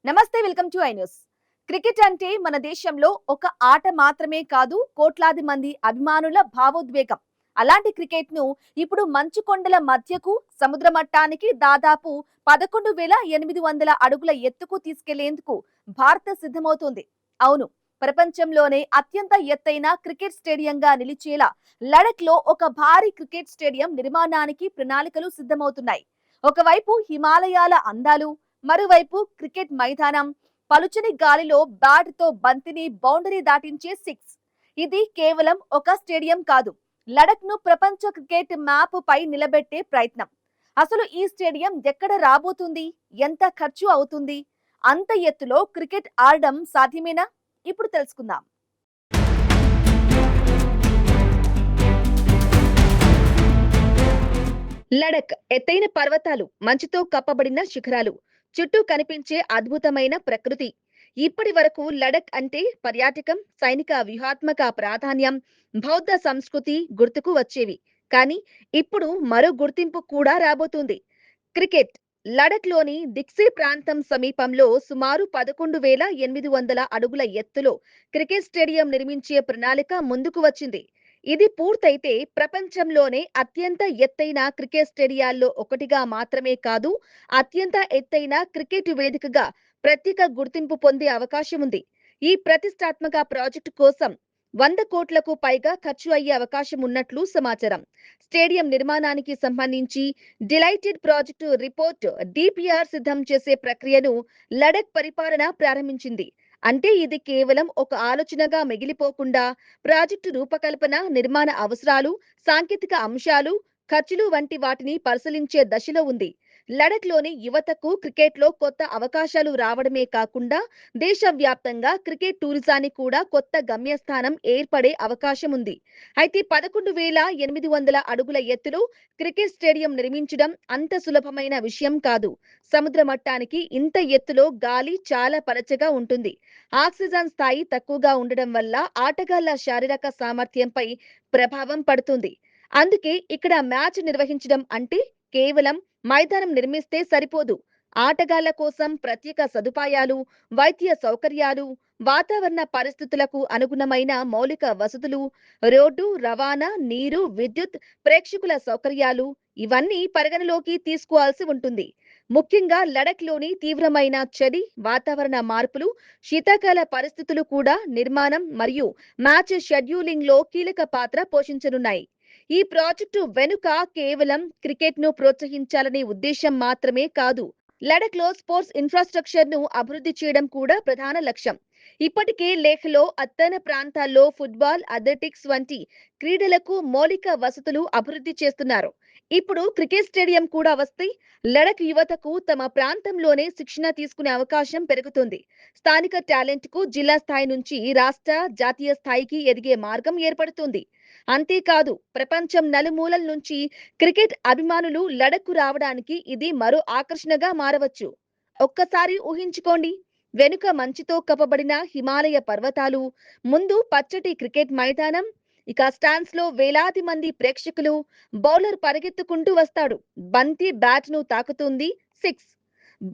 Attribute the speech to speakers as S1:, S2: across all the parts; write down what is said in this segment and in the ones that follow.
S1: నమస్తే, welcome to I news. Cricket అంటే మన దేశంలో ఒక ఆట మాత్రమే కాదు, కోట్లాది మంది అభిమానుల భావోద్వేగం. అలాంటి క్రికెట్ ను ఇప్పుడు మంచు కొండల మధ్యకు, సముద్ర మట్టానికి దాదాపు 11,800 అడుగుల ఎత్తుకు తీసుకెళ్లేందుకు భారత సిద్ధమవుతోంది. అవును, ప్రపంచంలోనే అత్యంత ఎత్తైన క్రికెట్ స్టేడియంగా నిలిచేలా లడఖ్ లో ఒక భారీ క్రికెట్ స్టేడియం నిర్మాణానికి ప్రణాళికలు సిద్ధమవుతున్నాయి. ఒకవైపు హిమాలయాల అందాలు, మరోవైపు క్రికెట్ మైదానం, పలుచని గాలిలో బ్యాట్ తో బంతిని బౌండరీ దాటించే సిక్స్. ఇది కేవలం ఒక స్టేడియం కాదు, లడఖ్ ను ప్రపంచ క్రికెట్ మ్యాప్ పై నిలబెట్టే ప్రయత్నం. అసలు ఈ స్టేడియం ఎక్కడ రాబోతుంది, ఎంత ఖర్చు అవుతుంది, అంత ఎత్తులో క్రికెట్ ఆడడం సాధ్యమేనా? ఇప్పుడు తెలుసుకుందాం. లడఖ్ ఎత్తైన పర్వతాలు, మంచుతో కప్పబడిన శిఖరాలు, చుట్టూ కనిపించే అద్భుతమైన ప్రకృతి. ఇప్పటి వరకు లడఖ్ అంటే పర్యాటకం, సైనిక వ్యూహాత్మక ప్రాధాన్యం, బౌద్ధ సంస్కృతి గుర్తుకు వచ్చేవి. కానీ ఇప్పుడు మరో గుర్తింపు కూడా రాబోతుంది: క్రికెట్. లడఖ్ లోని దిక్సీ ప్రాంతం సమీపంలో సుమారు 11,800 అడుగుల ఎత్తులో క్రికెట్ స్టేడియం నిర్మించే ప్రణాళిక ముందుకు వచ్చింది. ఇది పూర్తయితే ప్రపంచంలోనే అత్యంత ఎత్తైన క్రికెట్ స్టేడియాల్లో ఒకటిగా మాత్రమే కాదు, అత్యంత ఎత్తైన క్రికెట్ వేదికగా ప్రత్యేక గుర్తింపు పొందే అవకాశం ఉంది. ఈ ప్రతిష్టాత్మక ప్రాజెక్టు కోసం 100 కోట్లకు పైగా ఖర్చు అయ్యే అవకాశం ఉన్నట్లు సమాచారం. స్టేడియం నిర్మాణానికి సంబంధించి డిలైటెడ్ ప్రాజెక్టు రిపోర్ట్ డిపిఆర్ సిద్ధం చేసే ప్రక్రియను లడఖ్ పరిపాలన ప్రారంభించింది. అంటే ఇది కేవలం ఒక ఆలోచనగా మిగిలిపోకుండా ప్రాజెక్టు రూపకల్పన, నిర్మాణ అవసరాలు, సాంకేతిక అంశాలు, ఖర్చులు వంటి వాటిని పరిశీలించే దశలో ఉంది. లడఖ్ లోని యువతకు క్రికెట్ లో కొత్త అవకాశాలు రావడమే కాకుండా దేశవ్యాప్తంగా క్రికెట్ టూరిజానికి కూడా కొత్త గమ్యస్థానం ఏర్పడే అవకాశం ఉంది. అయితే 11,800 అడుగుల ఎత్తులో క్రికెట్ స్టేడియం నిర్మించడం అంత సులభమైన విషయం కాదు. సముద్ర మట్టానికి ఇంత ఎత్తులో గాలి చాలా పలచగా ఉంటుంది. ఆక్సిజన్ స్థాయి తక్కువగా ఉండడం వల్ల ఆటగాళ్ల శారీరక సామర్థ్యంపై ప్రభావం పడుతుంది. అందుకే ఇక్కడ మ్యాచ్ నిర్వహించడం అంటే కేవలం మైదానం నిర్మిస్తే సరిపోదు. ఆటగాళ్ల కోసం ప్రత్యేక సదుపాయాలు, వైద్య సౌకర్యాలు, వాతావరణ పరిస్థితులకు అనుగుణమైన మౌలిక వసతులు, రోడ్డు రవాణా, నీరు, విద్యుత్, ప్రేక్షకుల సౌకర్యాలు, ఇవన్నీ పరిగణలోకి తీసుకోవాల్సి ఉంటుంది. ముఖ్యంగా లడఖ్ లోని తీవ్రమైన చలి, వాతావరణ మార్పులు, శీతాకాల పరిస్థితులు కూడా నిర్మాణం మరియు మ్యాచ్ షెడ్యూలింగ్ లో కీలక పాత్ర పోషించనున్నాయి. ఈ ప్రాజెక్టు వెనుక కేవలం క్రికెట్ ను ప్రోత్సహించాలనే ఉద్దేశం మాత్రమే కాదు, లడఖ్ లో స్పోర్ట్స్ ఇన్ఫ్రాస్ట్రక్చర్ ను అభివృద్ధి చేయడం కూడా ప్రధాన లక్ష్యం. ఇప్పటికే లేహ్ లో అత్తైన ప్రాంతాల్లో ఫుట్బాల్, అథ్లెటిక్స్ వంటి క్రీడలకు మౌలిక వసతులు అభివృద్ధి చేస్తున్నారు. ఇప్పుడు క్రికెట్ స్టేడియం కూడా వస్తే లడఖ్ యువతకు తమ ప్రాంతంలోనే శిక్షణ తీసుకునే అవకాశం పెరుగుతుంది. స్థానిక టాలెంట్ కు జిల్లా స్థాయి నుంచి రాష్ట్ర, జాతీయ స్థాయికి ఎదిగే మార్గం ఏర్పడుతుంది. అంతేకాదు, ప్రపంచం నలుమూలల నుంచి క్రికెట్ అభిమానులు లడఖ్కు రావడానికి ఇది మరో ఆకర్షణగా మారవచ్చు. ఒక్కసారి ఊహించుకోండి: వెనుక మంచుతో కప్పబడిన హిమాలయ పర్వతాలు, ముందు పచ్చటి క్రికెట్ మైదానం, ఇక స్టాండ్స్ లో వేలాది మంది ప్రేక్షకులు, బౌలర్ పరిగెత్తుకుంటూ వస్తాడు, బంతి బ్యాట్ ను తాకుతుంది, సిక్స్.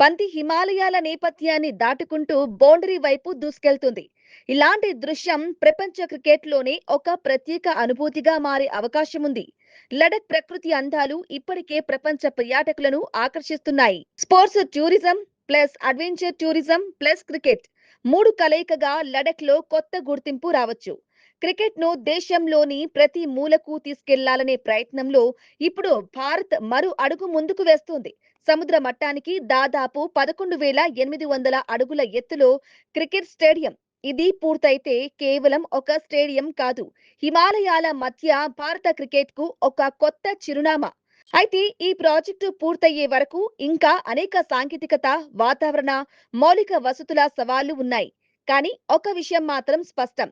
S1: బంతి హిమాలయాల నేపథ్యాన్ని దాటుకుంటూ బౌండరీ వైపు దూసుకెళ్తుంది. ఇలాంటి దృశ్యం ప్రపంచ క్రికెట్ లోనే ఒక ప్రత్యేక అనుభూతిగా మారే అవకాశం ఉంది. లడఖ్ ప్రకృతి అందాలు ఇప్పటికే ప్రపంచ పర్యాటకులను ఆకర్షిస్తున్నాయి. Sports tourism plus adventure tourism plus cricket, మూడు కలయికగా లడఖ్ లో కొత్త గుర్తింపు రావచ్చు. క్రికెట్ ను దేశంలోని ప్రతి మూలకు తీసుకెళ్లాలనే ప్రయత్నంలో ఇప్పుడు భారత్ మరో అడుగు ముందుకు వేస్తుంది. సముద్ర మట్టానికి దాదాపు 11,800 అడుగుల ఎత్తులో క్రికెట్ స్టేడియం. ఇది పూర్తయితే కేవలం ఒక స్టేడియం కాదు, హిమాలయాల మధ్య భారత క్రికెట్ కు ఒక కొత్త చిరునామా. అయితే ఈ ప్రాజెక్టు పూర్తయ్యే వరకు ఇంకా అనేక సాంకేతికత, వాతావరణ, మౌలిక వసతుల సవాళ్లు ఉన్నాయి. కానీ ఒక విషయం మాత్రం స్పష్టం: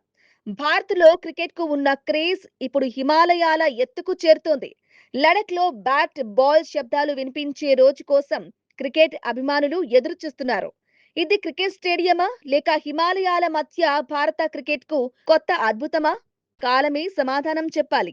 S1: భారత్ లో క్రికెట్ కు ఉన్న క్రేజ్ ఇప్పుడు హిమాలయాల ఎత్తుకు చేరుతోంది. లడఖ్ లో బ్యాట్ బాల్ శబ్దాలు వినిపించే రోజు కోసం క్రికెట్ అభిమానులు ఎదురు చూస్తున్నారు. ఇది క్రికెట్ స్టేడియమా, లేక హిమాలయాల మధ్య భారత క్రికెట్ కు కొత్త అద్భుతమా? కాలమే సమాధానం చెప్పాలి.